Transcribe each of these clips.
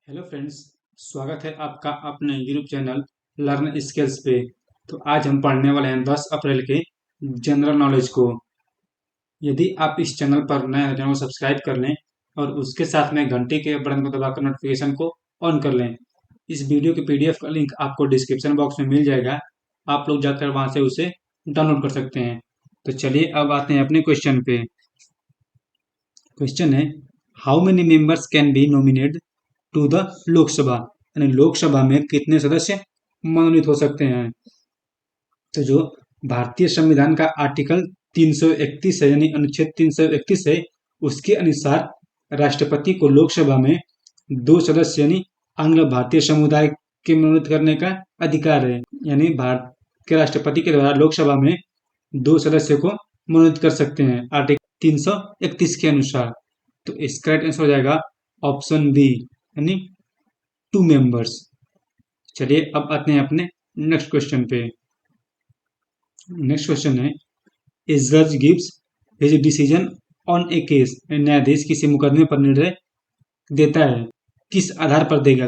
Hello friends. स्वागत है आपका अपने यूट्यूब चैनल लर्न स्किल्स पे। तो आज हम पढ़ने वाले हैं 10 अप्रैल के जनरल नॉलेज को। यदि आप इस चैनल पर नए हैं, चैनल को सब्सक्राइब कर लें और उसके साथ में घंटी के बटन को दबाकर नोटिफिकेशन को ऑन कर लें। इस वीडियो के पीडीएफ का लिंक आपको डिस्क्रिप्शन बॉक्स में मिल जाएगा। आप लोग जाकर वहां से उसे डाउनलोड कर सकते हैं। तो चलिए अब आते हैं अपने क्वेश्चन पे। क्वेश्चन है, how many members can be nominated to the Lok Sabha, यानी लोकसभा में कितने सदस्य मनोनीत हो सकते हैं। तो जो भारतीय संविधान का आर्टिकल 331 है, यानी अनुच्छेद 331 है, उसके अनुसार राष्ट्रपति को लोकसभा में 2 सदस्य यानी आंग्ल भारतीय समुदाय के मनोनीत करने का अधिकार है। यानी भारत के राष्ट्रपति के द्वारा लोकसभा में 2 सदस्य को मनोनीत कर सकते हैं आर्टिकल 331 के अनुसार। तो इसका राइट आंसर हो जाएगा ऑप्शन बी, यानी 2 मेंबर्स। चलिए अब आते हैं अपने नेक्स्ट क्वेश्चन पे। नेक्स्ट क्वेश्चन है, ए जज gives his decision on A case, न्यायाधीश किसी मुकदमे पर निर्णय देता है, किस आधार पर देगा।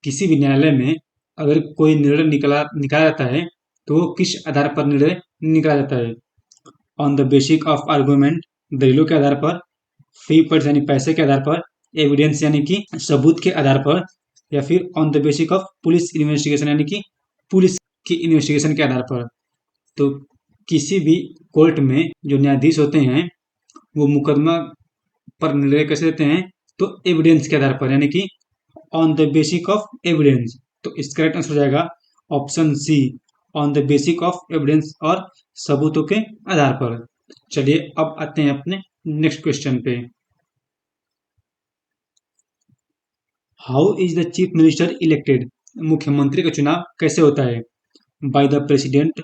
किसी भी न्यायालय में अगर कोई निर्णय निकाला जाता है तो वो किस आधार पर निर्णय निकाला जाता है। On the basic of argument, दलीलों के आधार पर, फी पर यानी पैसे के आधार पर, एविडेंस यानी कि सबूत के आधार पर, या फिर on the basic of police investigation यानी कि पुलिस की इन्वेस्टिगेशन के आधार पर। तो किसी भी कोर्ट में जो न्यायाधीश होते हैं वो मुकदमा पर निर्णय कैसे देते हैं, तो एविडेंस के आधार पर, यानी कि on the basic of evidence. तो इसका राइट आंसर हो जाएगा option C, on the basic of evidence और सबूतों के आधार पर। चलिए अब आते हैं अपने नेक्स्ट क्वेश्चन पे। How is the chief minister elected, मुख्यमंत्री का चुनाव कैसे होता है। बाय द प्रेसिडेंट,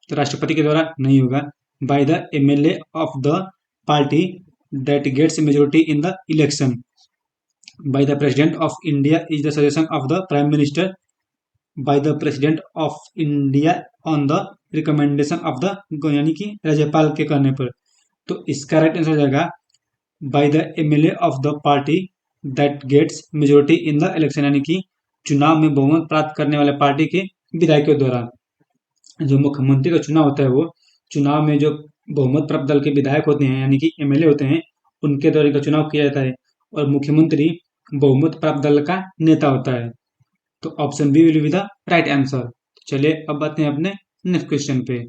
तो राष्ट्रपति के द्वारा नहीं होगा। By the MLA of the party that gets majority in the election. By the president of India is the suggestion of the prime minister. By the president of India on the recommendation of the, यानी कि राज्यपाल के कहने पर। तो इसका right answer हो जाएगा by the MLA of the party that gets majority in the election, यानी कि चुनाव में बहुमत प्राप्त करने वाले पार्टी के विधायकों द्वारा। जो मुख्यमंत्री का चुनाव होता है वो चुनाव में जो बहुमत प्राप्त दल के विधायक होते हैं यानी कि एमएलए होते हैं, उनके द्वारा का चुनाव किया जाता है। और मुख्यमंत्री बहुमत प्राप्त दल का नेता होता है। तो option B will be the right answer. चलिए अब आते हैं अपने नेक्स्ट क्वेश्चन पे।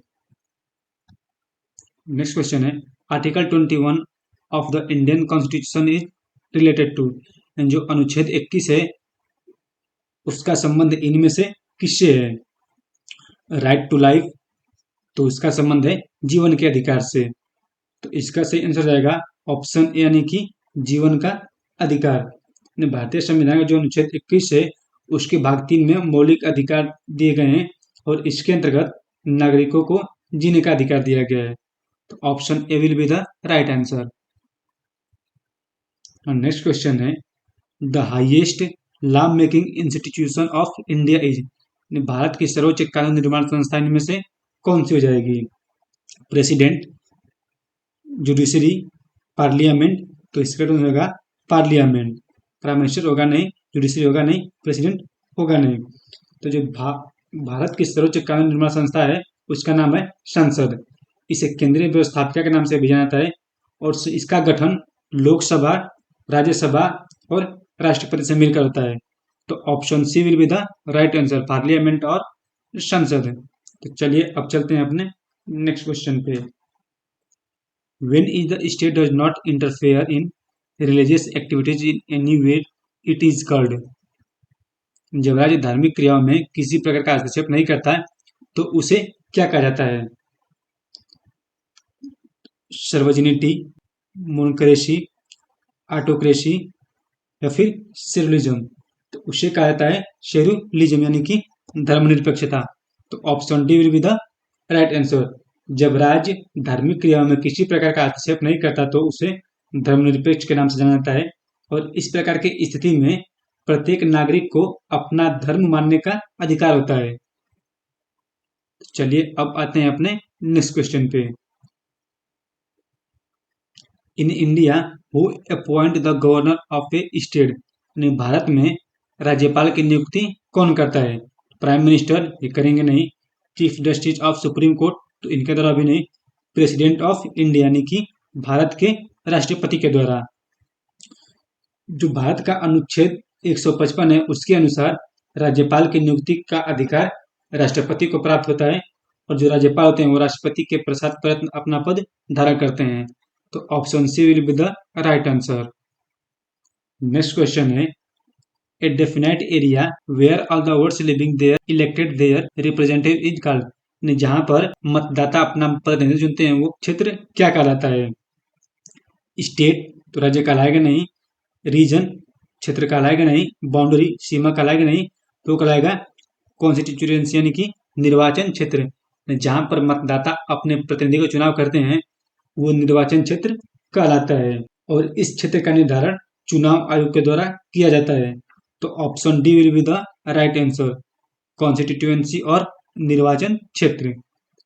नेक्स्ट क्वेश्चन है, article 21 of the Indian constitution is related to, जो अनुच्छेद 21 है उसका संबंध इनमें से किससे है। राइट टू लाइफ, तो इसका संबंध है जीवन के अधिकार से। तो इसका सही आंसर जाएगा ऑप्शन ए, यानी कि जीवन का अधिकार। भारतीय संविधान का जो अनुच्छेद 21 है उसके भाग 3 में मौलिक अधिकार दिए गए हैं और इसके अंतर्गत नागरिकों को जीने का अधिकार दिया गया है। तो option A will be the right answer. Next question है, the highest law making institution of India is, Bharat की सर्वोच्च कानून निर्माण संस्था इनमें से कौन सी हो जाएगी। President, judiciary, parliament. तो इसका तो होगा पार्लियामेंट। प्राइम मिनिस्टर होगा नहीं, जुडिशरी होगा नहीं, प्रेसिडेंट होगा नहीं। तो जो भारत की सर्वोच्च कानून निर्माण संस्था है उसका नाम है संसद। इसे केंद्रीय व्यवस्थापिका के नाम से भी जाना जाता है और इसका गठन लोकसभा, राज्यसभा और राष्ट्रपति से मिलकर होता है। तो option C will be the right answer, parliament और संसद। तो चलिए अब चलते हैं अपने नेक्स्ट क्वेश्चन पे। When is the state does not interfere in religious activities in any way, it is called, जब राज्य धार्मिक क्रियाओं में किसी प्रकार का हस्तक्षेप नहीं करता है तो उसे क्या कहा जाता है। सर्वजनिटी, मोनक्रेसी, ऑटोक्रेसी या फिर सेक्युलरिज्म। तो उसे कहा जाता है सेक्युलरिज्म, यानी कि धर्मनिरपेक्षता। तो option D will be the right answer. जब राज्य धार्मिक क्रियाओं में किसी प्रकार का हस्तक्षेप नहीं करता तो उसे धर्मनिरपेक्ष के नाम से जाना जाता है। और इस प्रकार की स्थिति में प्रत्येक नागरिक को अपना धर्म मानने का अधिकार होता है। चलिए अब आते हैं अपने नेक्स्ट क्वेश्चन पे। In India who appoint the governor of a state, यानी भारत में राज्यपाल की नियुक्ति कौन करता है? प्राइम मिनिस्टर, ये करेंगे नहीं। Chief justice of supreme court, तो इनके द्वारा भी नहीं। प्रेसिडेंट ऑफ इंडिया यानी कि भारत के राष्ट्रपति के द्वारा। जो भारत का अनुच्छेद 155 है उसके अनुसार राज्यपाल की नियुक्ति का अधिकार राष्ट्रपति को प्राप्त होता है और जो राज्यपाल होते हैं वो राष्ट्रपति के प्रसाद पर अपना पद धारण करते हैं। तो option C will be the right answer. Next question है a definite area where all the words living there elected their representative is called. जहां पर मतदाता अपना प्रतिनिधि चुनते हैं वो क्षेत्र क्या कहलाता है? स्टेट, तो राज्य कहलाएगा नहीं। रीजन, क्षेत्र कहलाएगा नहीं। बाउंड्री, सीमा कहलाएगा नहीं। तो कहलाएगा कॉन्स्टिट्यूएंसी यानी कि निर्वाचन क्षेत्र। जहां पर मतदाता अपने प्रतिनिधि का चुनाव करते हैं वो निर्वाचन क्षेत्र कहलाता है और इस क्षेत्र का निर्धारण चुनाव आयोग के द्वारा किया जाता है। तो option D will be the right answer, constituency और निर्वाचन क्षेत्र।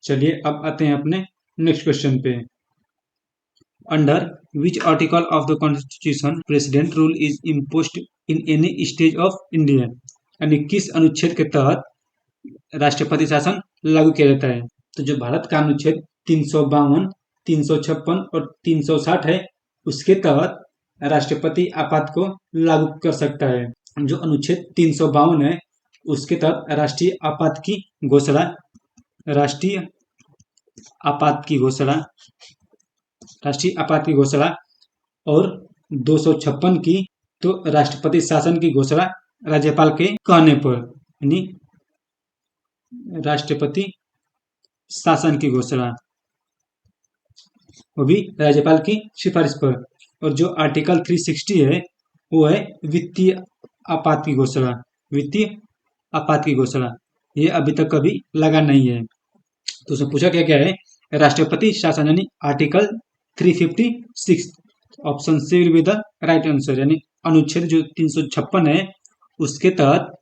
चलिए अब आते हैं अपने नेक्स्ट क्वेश्चन पे। Under which article of the constitution president rule is imposed in any stage of India. यानी किस अनुच्छेद के तहत राष्ट्रपति शासन लागू किया जाता है? तो जो भारत का अनुच्छेद 352, 356 और 360 है उसके तहत राष्ट्रपति आपात को लागू कर सकता है। जो अनुच्छेद 352 है उसके तहत राष्ट्रीय आपात की घोषणा और 256 की तो राष्ट्रपति शासन की घोषणा राज्यपाल के कहने पर, यानी राष्ट्रपति शासन की घोषणा वो भी राज्यपाल की सिफारिश पर। और जो आर्टिकल 360 है वो है वित्तीय आपात की घोषणा। ये अभी तक कभी लगा नहीं है। तो उसमें पूछा क्या क्या है? राष्ट्रपति शासन यानी article 356। Option C will be the right answer, यानी अनुच्छेद जो 356 है उसके तहत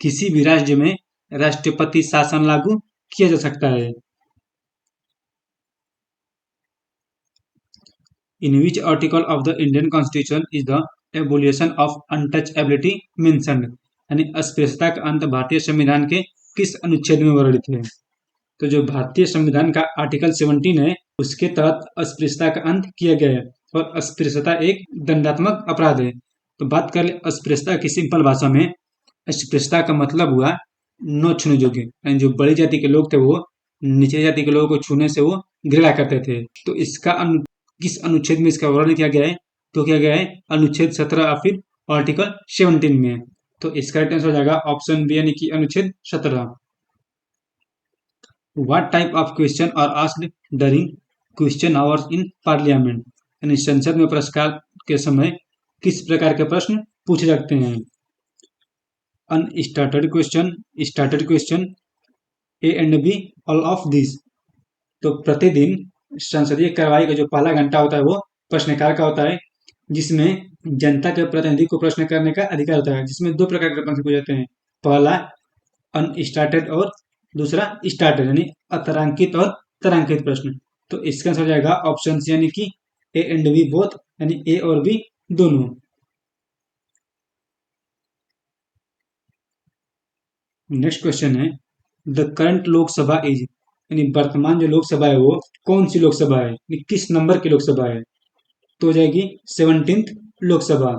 किसी भी राज्य में राष्ट्रपति शासन लागू किया जा सकता है। In which article of the Indian constitution is the abolition of untouchability mentioned. यानी अस्पृश्यता का अंत भारतीय संविधान के किस अनुच्छेद में वर्णित है? तो जो भारतीय संविधान का आर्टिकल 17 है उसके तहत अस्पृश्यता का अंत किया गया है और अस्पृश्यता एक दंडात्मक अपराध है। तो बात कर ले अस्पृश्यता की सिंपल भाषा में। अस्पृश्यता का मतलब हुआ न छूने योग्य, यानी जो बड़ी जाति के लोग थे वो निचली जाति के लोगों को छूने से वो घृणा करते थे। तो इसका किस अनुच्छेद में इसका वर्णन किया गया है? तो क्या गया है अनुच्छेद 17 या फिर आर्टिकल 17 में। तो इसका आंसर हो जाएगा ऑप्शन बी यानी कि अनुच्छेद 17। What type of question are asked during question hours in parliament? यानी संसद में प्रश्नकाल के समय किस प्रकार के प्रश्न पूछे जाते हैं? Unstarred question, starred question, A and B, all of this. तो प्रतिदिन संसदीय कार्यवाही का जो पहला घंटा होता है वो प्रश्नकाल का होता है जिसमें जनता के प्रतिनिधि को प्रश्न करने का अधिकार होता है, जिसमें दो प्रकार के प्रश्न पूछे जाते हैं। पहला अनस्टार्टेड और दूसरा स्टार्टेड, यानी अतरांकित और तारांकित प्रश्न। तो इसका आंसर हो जाएगा ऑप्शन सी यानी कि ए एंड बी बोथ, यानी ए और बी दोनों। नेक्स्ट क्वेश्चन है द करंट लोकसभा इज, यानी वर्तमान जो लोकसभा है वो कौन सी लोकसभा है, यानी किस नंबर की लोकसभा है? तो हो जाएगी 17th लोकसभा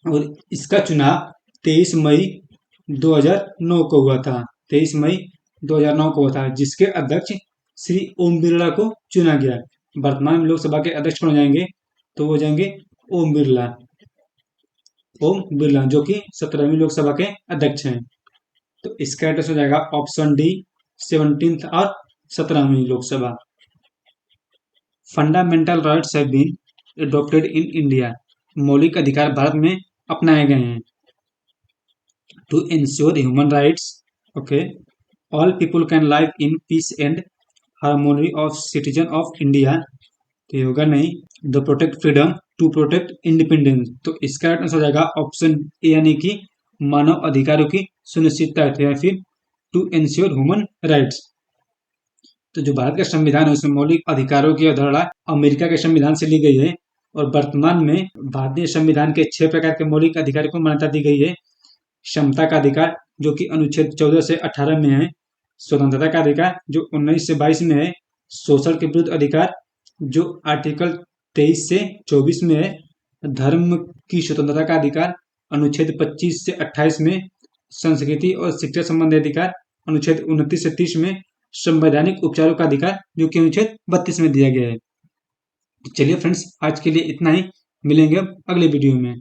और इसका चुनाव 23 मई 2009 को हुआ था। 23 मई 2009 को हुआ था जिसके अध्यक्ष श्री ओम बिरला को चुना गया। वर्तमान लोकसभा के अध्यक्ष कौन हो जाएंगे? तो वो जाएंगे ओम बिरला जो कि 17वीं लोकसभा के अध्यक्ष हैं। तो इसका एड्रेस हो जाएगा ऑप्शन डी 17th और 17वीं Lok Sabha. Fundamental rights have been adopted in India. मौलिक अधिकार भारत में अपनाए गए हैं। To ensure human rights, okay, all people can live in peace and harmony of citizen of India. तो ये होगा नहीं। The protect freedom to protect independence. तो इसका आंसर हो जाएगा ऑप्शन ए यानी कि मानव अधिकारों की सुनिश्चितता है या फिर टू इंश्योर ह्यूमन राइट्स। तो जो भारत का संविधान है उसमें मौलिक अधिकारों की अवधारणा अमेरिका के संविधान से ली गई है और वर्तमान में भारतीय संविधान के 6 प्रकार के मौलिक अधिकारों को मान्यता दी गई है। क्षमता का अधिकार जो कि अनुच्छेद 14 से 18 में है। स्वतंत्रता का अधिकार जो 19 से 22 में है। शोषण के विरुद्ध अधिकार जो आर्टिकल 23 से 24 में है। धर्म की स्वतंत्रता का अधिकार अनुच्छेद 25 से 28 में। संस्कृति और शिक्षा संबंधी अधिकार अनुच्छेद 29 से 30 में। संवैधानिक उपचारों का अधिकार जो कि अनुच्छेद 32 में दिया गया है। तो चलिए फ्रेंड्स, आज के लिए इतना ही। मिलेंगे अब अगले वीडियो में।